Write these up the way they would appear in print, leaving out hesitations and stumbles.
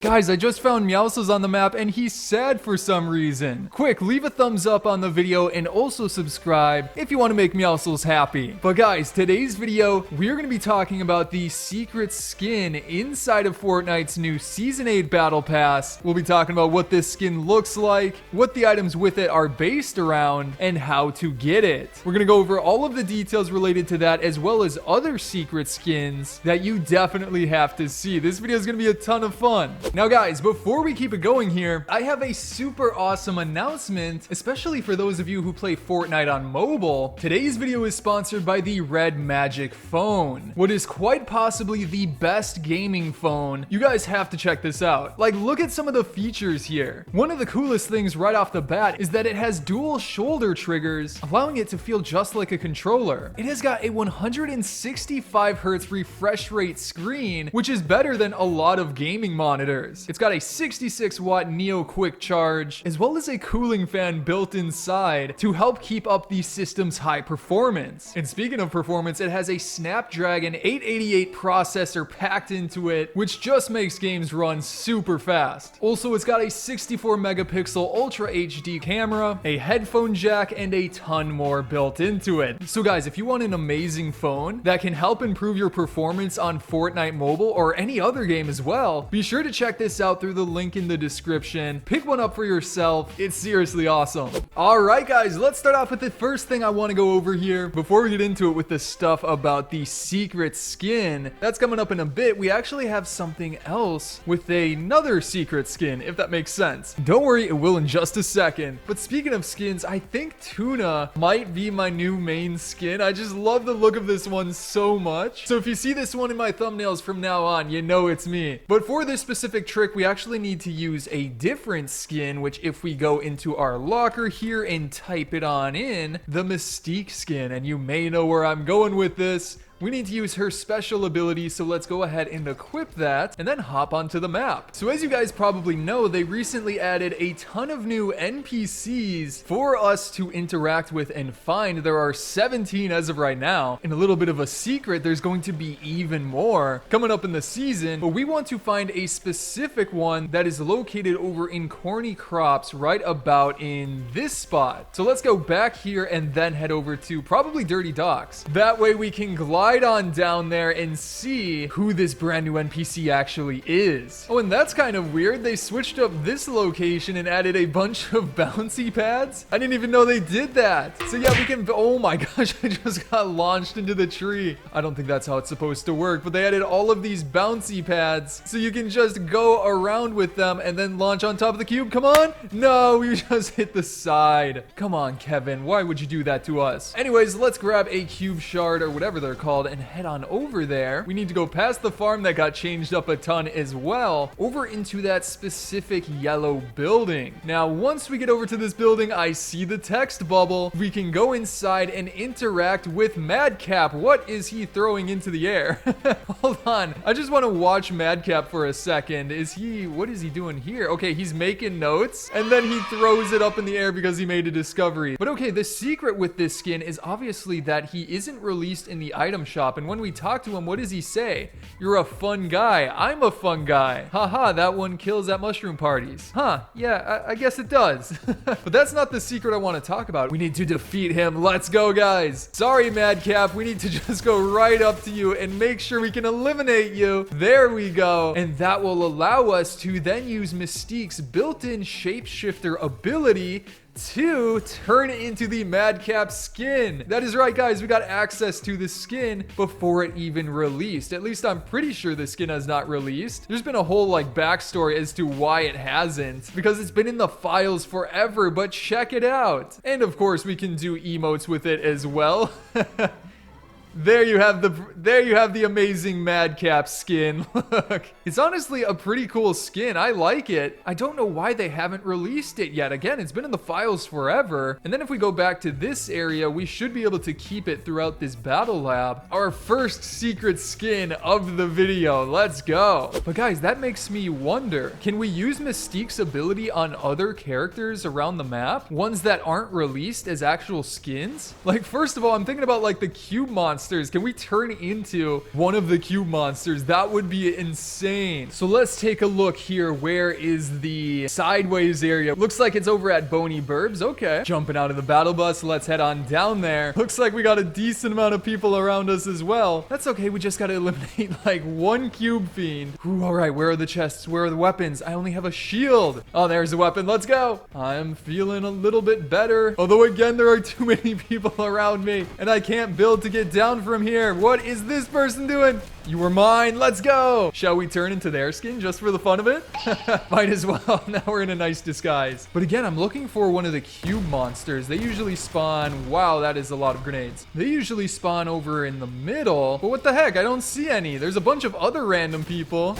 Guys, I just found Meowscles on the map and he's sad for some reason. Quick, leave a thumbs up on the video and also subscribe if you want to make Meowscles happy. But guys, today's video, we're going to be talking about the secret skin inside of Fortnite's new Season 8 Battle Pass. We'll be talking about what this skin looks like, what the items with it are based around, and how to get it. We're going to go over all of the details related to that as well as other secret skins that you definitely have to see. This video is going to be a ton of fun. Now guys, before we keep it going here, I have a super awesome announcement, especially for those of you who play Fortnite on mobile. Today's video is sponsored by the Red Magic phone, what is quite possibly the best gaming phone. You guys have to check this out. Like, look at some of the features here. One of the coolest things right off the bat is that it has dual shoulder triggers, allowing it to feel just like a controller. It has got a 165 Hz refresh rate screen, which is better than a lot of gaming monitors. It's got a 66 watt Neo quick charge, as well as a cooling fan built inside to help keep up the system's high performance. And speaking of performance, it has a Snapdragon 888 processor packed into it, which just makes games run super fast. Also, it's got a 64 megapixel Ultra HD camera, a headphone jack, and a ton more built into it. So guys, if you want an amazing phone that can help improve your performance on Fortnite Mobile or any other game as well, be sure to check this out through the link in the description. Pick one up for yourself. It's seriously awesome. All right, guys, let's start off with the first thing I want to go over here before we get into it with the stuff about the secret skin. That's coming up in a bit. We actually have something else with another secret skin, if that makes sense. Don't worry, it will in just a second. But speaking of skins, I think Tuna might be my new main skin. I just love the look of this one so much. So if you see this one in my thumbnails from now on, you know it's me. But for this specific trick, we actually need to use a different skin, which if we go into our locker here and type it on in, the Mystique skin, and you may know where I'm going with this. We need to use her special ability, so let's go ahead and equip that and then hop onto the map. So as you guys probably know, they recently added a ton of new NPCs for us to interact with and find. There are 17 as of right now, and a little bit of a secret, there's going to be even more coming up in the season, but we want to find a specific one that is located over in Corny Crops right about in this spot. So let's go back here and then head over to probably Dirty Docks. That way we can glide on down there and see who this brand new NPC actually is. Oh, and that's kind of weird. They switched up this location and added a bunch of bouncy pads. I didn't even know they did that. So yeah, we can, oh my gosh, I just got launched into the tree. I don't think that's how it's supposed to work, but they added all of these bouncy pads so you can just go around with them and then launch on top of the cube. Come on. No, we just hit the side. Come on, Kevin. Why would you do that to us? Anyways, let's grab a cube shard or whatever they're called and head on over there. We need to go past the farm that got changed up a ton as well, over into that specific yellow building. Now, once we get over to this building, I see the text bubble. We can go inside and interact with Madcap. What is he throwing into the air? Hold on. I just want to watch Madcap for a second. What is he doing here? Okay, he's making notes and then he throws it up in the air because he made a discovery. But okay, the secret with this skin is obviously that he isn't released in the item shop, and when we talk to him, what does he say? You're a fun guy. I'm a fun guy. Haha, that one kills at mushroom parties. Huh, yeah, I guess it does. But that's not the secret I want to talk about. We need to defeat him. Let's go, guys. Sorry, Madcap. We need to just go right up to you and make sure we can eliminate you. There we go. And that will allow us to then use Mystique's built-in shapeshifter ability to turn it into the Madcap skin. That is right, guys. We got access to the skin before it even released. At least I'm pretty sure the skin has not released. There's been a whole backstory as to why it hasn't, because it's been in the files forever, but check it out. And of course, we can do emotes with it as well. There you have the amazing Madcap skin. Look, it's honestly a pretty cool skin. I like it. I don't know why they haven't released it yet. Again, it's been in the files forever. And then if we go back to this area, we should be able to keep it throughout this battle lab. Our first secret skin of the video. Let's go. But guys, that makes me wonder, can we use Mystique's ability on other characters around the map? Ones that aren't released as actual skins? Like, first of all, I'm thinking about the cube monster monsters. Can we turn into one of the cube monsters? That would be insane. So let's take a look here. Where is the sideways area? Looks like it's over at Boney Burbs. Okay. Jumping out of the battle bus. Let's head on down there. Looks like we got a decent amount of people around us as well. That's okay. We just got to eliminate like one cube fiend. Ooh, all right. Where are the chests? Where are the weapons? I only have a shield. Oh, there's a weapon. Let's go. I'm feeling a little bit better. Although again, there are too many people around me and I can't build to get down from here. What is this person doing? You were mine. Let's go. Shall we turn into their skin just for the fun of it? Might as well. Now we're in a nice disguise. But again, I'm looking for one of the cube monsters. They usually spawn. Wow, that is a lot of grenades. They usually spawn over in the middle. But what the heck? I don't see any. There's a bunch of other random people.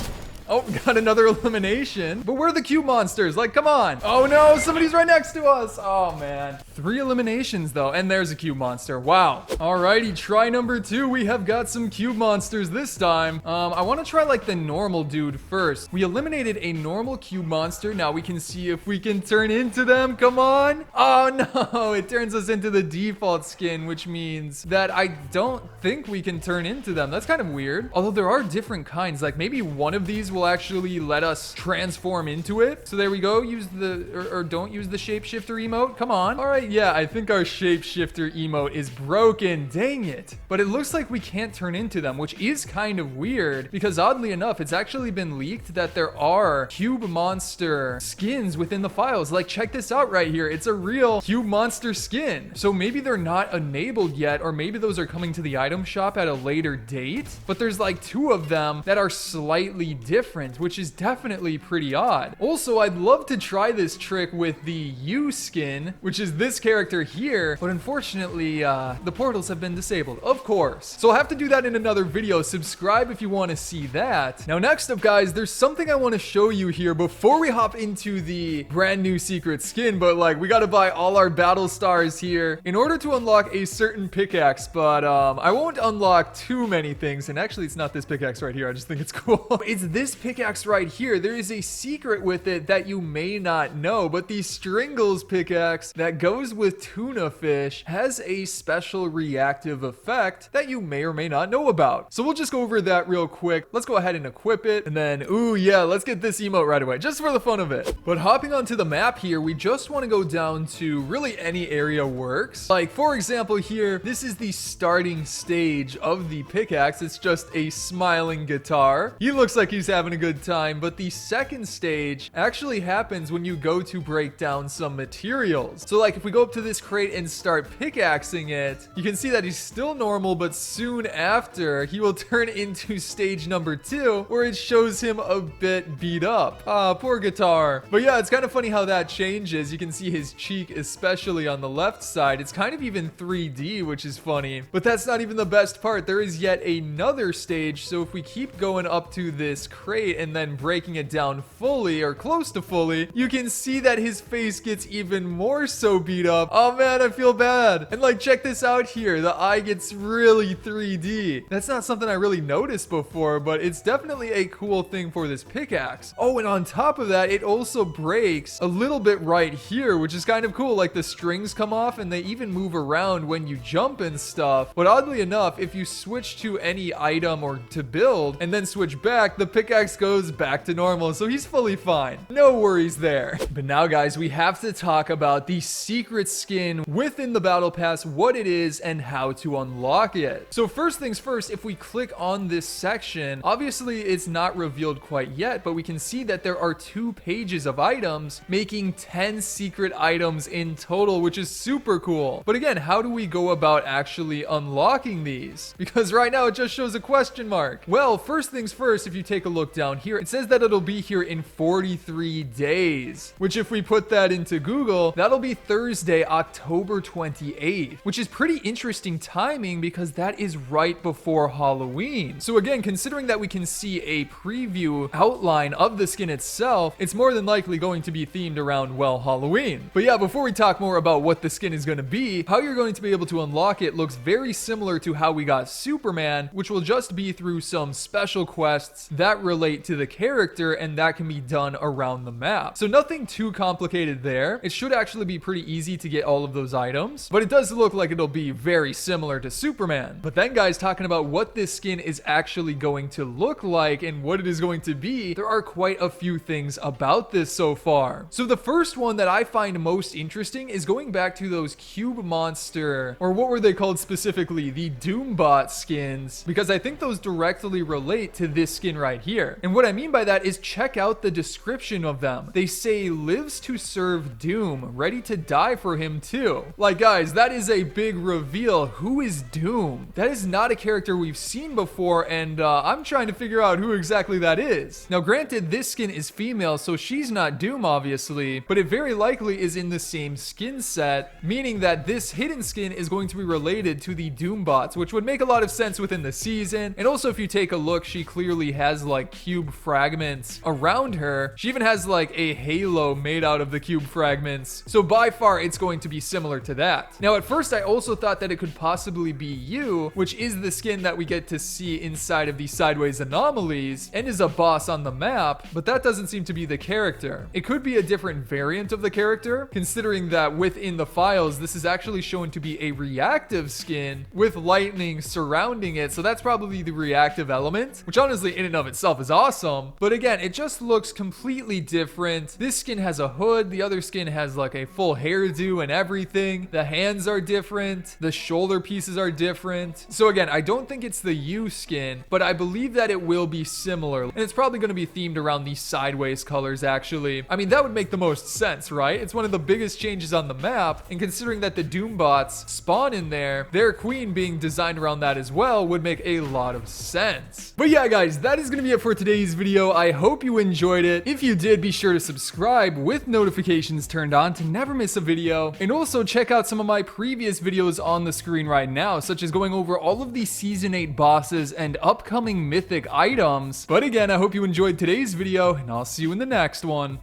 Oh, got another elimination. But where are the cube monsters? Like, come on. Oh, no. Somebody's right next to us. Oh, man. 3 eliminations, though. And there's a cube monster. Wow. Alrighty. Try number 2. We have got some cube monsters this time. I want to try, like, the normal dude first. We eliminated a normal cube monster. Now we can see if we can turn into them. Come on. Oh, no. It turns us into the default skin, which means that I don't think we can turn into them. That's kind of weird. Although there are different kinds. Like, maybe one of these will actually let us transform into it. So there we go. Use the or don't use the shapeshifter emote. Come on. All right, yeah, I think our shapeshifter emote is broken. Dang it. But it looks like we can't turn into them, which is kind of weird because oddly enough, it's actually been leaked that there are cube monster skins within the files. Like, check this out right here. It's a real cube monster skin. So maybe they're not enabled yet, or maybe those are coming to the item shop at a later date. But there's like 2 of them that are slightly different, which is definitely pretty odd. Also, I'd love to try this trick with the U skin, which is this character here, but unfortunately, the portals have been disabled, of course. So I'll have to do that in another video. Subscribe if you want to see that. Now, next up, guys, there's something I want to show you here before we hop into the brand new secret skin, but like, we got to buy all our battle stars here in order to unlock a certain pickaxe, but I won't unlock too many things, and actually, it's not this pickaxe right here. I just think it's cool. It's this pickaxe right here. There is a secret with it that you may not know, but the Stringles pickaxe that goes with tuna fish has a special reactive effect that you may or may not know about. So we'll just go over that real quick. Let's go ahead and equip it, and then, ooh, yeah, let's get this emote right away, just for the fun of it. But hopping onto the map here, we just want to go down to really any area works. Like, for example, here, this is the starting stage of the pickaxe. It's just a smiling guitar. He looks like he's having a good time, but the second stage actually happens when you go to break down some materials. So like if we go up to this crate and start pickaxing it, you can see that he's still normal, but soon after he will turn into stage number 2 where it shows him a bit beat up. Ah, poor guitar. But yeah, it's kind of funny how that changes. You can see his cheek, especially on the left side. It's kind of even 3D, which is funny, but that's not even the best part. There is yet another stage. So if we keep going up to this crate and then breaking it down fully or close to fully, you can see that his face gets even more so beat up. Oh man, I feel bad. And like, check this out here. The eye gets really 3D. That's not something I really noticed before, but it's definitely a cool thing for this pickaxe. Oh, and on top of that, it also breaks a little bit right here, which is kind of cool. Like the strings come off and they even move around when you jump and stuff. But oddly enough, if you switch to any item or to build and then switch back, the pickaxe goes back to normal. So he's fully fine. No worries there. But now, guys, we have to talk about the secret skin within the battle pass, what it is and how to unlock it. So first things first, if we click on this section, obviously it's not revealed quite yet, but we can see that there are 2 pages of items, making 10 secret items in total, which is super cool. But again, how do we go about actually unlocking these? Because right now it just shows a question mark. Well, first things first, if you take a look down here, it says that it'll be here in 43 days, which if we put that into Google, that'll be Thursday, October 28th, which is pretty interesting timing because that is right before Halloween. So again, considering that we can see a preview outline of the skin itself, it's more than likely going to be themed around, well, Halloween. But yeah, before we talk more about what the skin is going to be, how you're going to be able to unlock it looks very similar to how we got Superman, which will just be through some special quests that relate relate to the character, and that can be done around the map. So nothing too complicated there. It should actually be pretty easy to get all of those items, but it does look like it'll be very similar to Superman. But then guys, talking about what this skin is actually going to look like and what it is going to be, there are quite a few things about this so far. So the first one that I find most interesting is going back to those cube monster, or what were they called specifically, the Doombot skins, because I think those directly relate to this skin right here. And what I mean by that is check out the description of them. They say lives to serve Doom, ready to die for him too. Like guys, that is a big reveal. Who is Doom? That is not a character we've seen before, and I'm trying to figure out who exactly that is. Now granted, this skin is female, so she's not Doom obviously, but it very likely is in the same skin set, meaning that this hidden skin is going to be related to the Doombots, which would make a lot of sense within the season. And also if you take a look, she clearly has like cube fragments around her. She even has like a halo made out of the cube fragments. So by far it's going to be similar to that. Now at first I also thought that it could possibly be U, which is the skin that we get to see inside of the sideways anomalies and is a boss on the map, but that doesn't seem to be the character. It could be a different variant of the character, considering that within the files this is actually shown to be a reactive skin with lightning surrounding it, so that's probably the reactive element, which honestly in and of itself is awesome. But again, it just looks completely different. This skin has a hood, the other skin has like a full hairdo and everything. The hands are different, the shoulder pieces are different. So again, I don't think it's the U skin, but I believe that it will be similar, and it's probably going to be themed around these sideways colors actually. I mean, that would make the most sense, right? It's one of the biggest changes on the map, and considering that the Doombots spawn in there, their queen being designed around that as well would make a lot of sense. But yeah guys, that is going to be it for today's video. I hope you enjoyed it. If you did, be sure to subscribe with notifications turned on to never miss a video, and also check out some of my previous videos on the screen right now, such as going over all of the season 8 bosses and upcoming mythic items. But again, I hope you enjoyed today's video, and I'll see you in the next one.